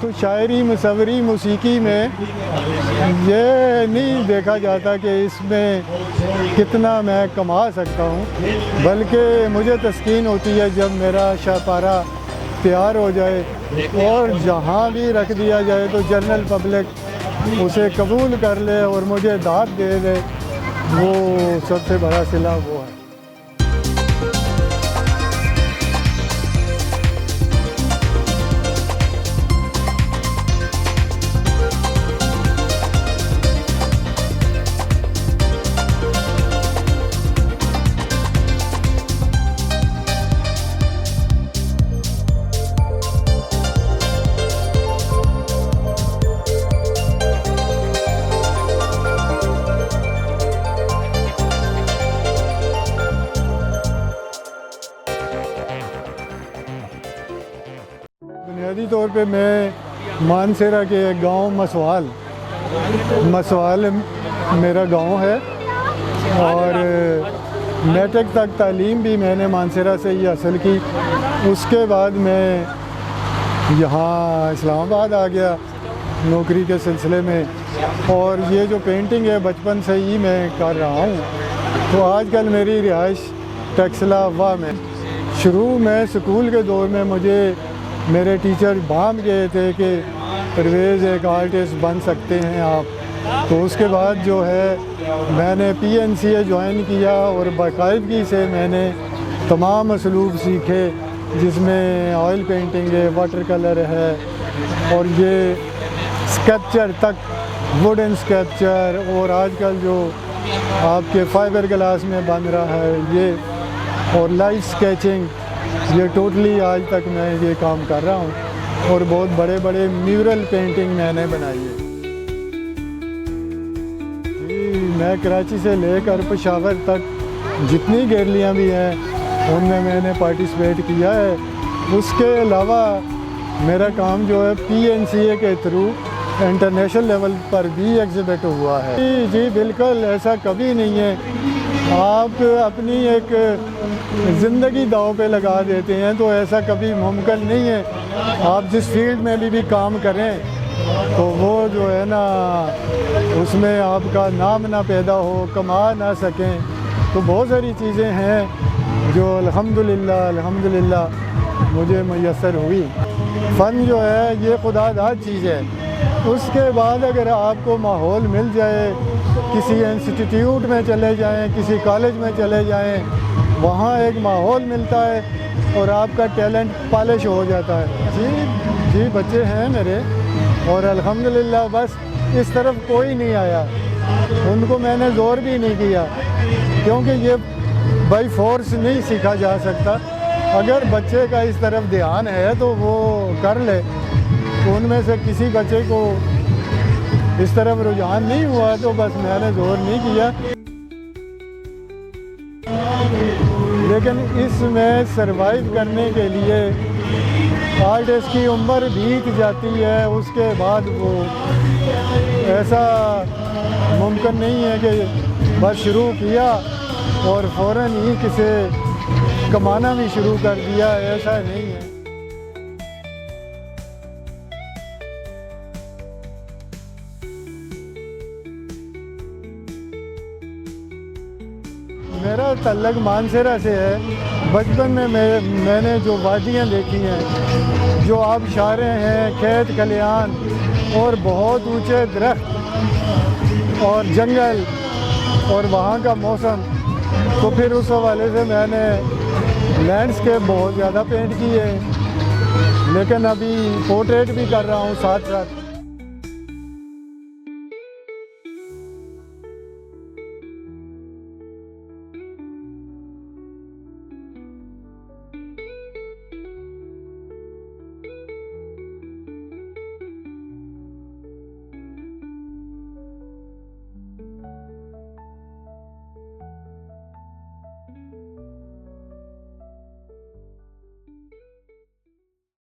तो शायरी मुसव्वरी मौसीकी में ये नहीं देखा जाता कि इसमें कितना मैं कमा सकता हूँ, बल्कि मुझे तस्कीन होती है जब मेरा शाहपारा तैयार हो जाए और जहाँ भी रख दिया जाए तो जनरल पब्लिक उसे कबूल कर ले और मुझे दाद दे दे, वो सबसे बड़ा सिला वो है। बुनियादी तौर पे मैं मानसेरा के गांव मसवाल मेरा गांव है और मैट्रिक तक तालीम भी मैंने मानसेरा से ही हासिल की। उसके बाद मैं यहाँ इस्लामाबाद आ गया नौकरी के सिलसिले में, और ये जो पेंटिंग है बचपन से ही मैं कर रहा हूँ। तो आजकल मेरी रिहाइश टक्सला अफवाह में। शुरू में स्कूल के दौर में मुझे मेरे टीचर भाम गए थे कि परवेज़ एक आर्टिस्ट बन सकते हैं आप। तो उसके बाद जो है मैंने PNCA ज्वाइन किया और बाकायदगी से मैंने तमाम असलूब सीखे, जिसमें ऑयल पेंटिंग है, वाटर कलर है और ये स्कल्पचर तक, वुडन स्कल्पचर, और आजकल जो आपके फाइबर ग्लास में बन रहा है ये, और लाइट स्केचिंग, ये टोटली आज तक मैं ये काम कर रहा हूँ। और बहुत बड़े बड़े म्यूरल पेंटिंग मैंने बनाई है। मैं कराची से लेकर पेशावर तक जितनी गैलरियाँ भी हैं उनमें मैंने पार्टिसिपेट किया है। उसके अलावा मेरा काम जो है PNCA के थ्रू इंटरनेशनल लेवल पर भी एग्जिबिट हुआ है। जी बिल्कुल, ऐसा कभी नहीं है। आप अपनी एक ज़िंदगी दांव पे लगा देते हैं तो ऐसा कभी मुमकिन नहीं है। आप जिस फील्ड में भी काम करें तो वो जो है ना, उसमें आपका नाम ना पैदा हो, कमा ना सकें, तो बहुत सारी चीज़ें हैं जो अल्हम्दुलिल्लाह मुझे मैसर हुई। फ़न जो है ये खुदादाद चीज़ है। उसके बाद अगर आपको माहौल मिल जाए, किसी इंस्टीट्यूट में चले जाएं, किसी कॉलेज में चले जाएं, वहाँ एक माहौल मिलता है और आपका टैलेंट पॉलिश हो जाता है। जी बच्चे हैं मेरे, और अल्हम्दुलिल्लाह बस इस तरफ कोई नहीं आया, उनको मैंने ज़ोर भी नहीं किया, क्योंकि ये बाई फोर्स नहीं सीखा जा सकता। अगर बच्चे का इस तरफ ध्यान है तो वो कर ले। तो उनमें से किसी बच्चे को इस तरफ रुझान नहीं हुआ तो बस मैंने ज़ोर नहीं किया। लेकिन इसमें सरवाइव करने के लिए आर्टिस्ट की उम्र बीत जाती है, उसके बाद वो ऐसा मुमकिन नहीं है कि बस शुरू किया और फ़ौरन ही किसे कमाना भी शुरू कर दिया, ऐसा नहीं है। मेरा तल्लक मानसेरा से है। बचपन में मैंने जो वादियाँ देखी हैं, जो आबशारें हैं, खेत खलियान और बहुत ऊंचे दरख्त और जंगल और वहाँ का मौसम, तो फिर उस हवाले से मैंने लैंडस्केप बहुत ज़्यादा पेंट किए। लेकिन अभी पोर्ट्रेट भी कर रहा हूँ साथ साथ।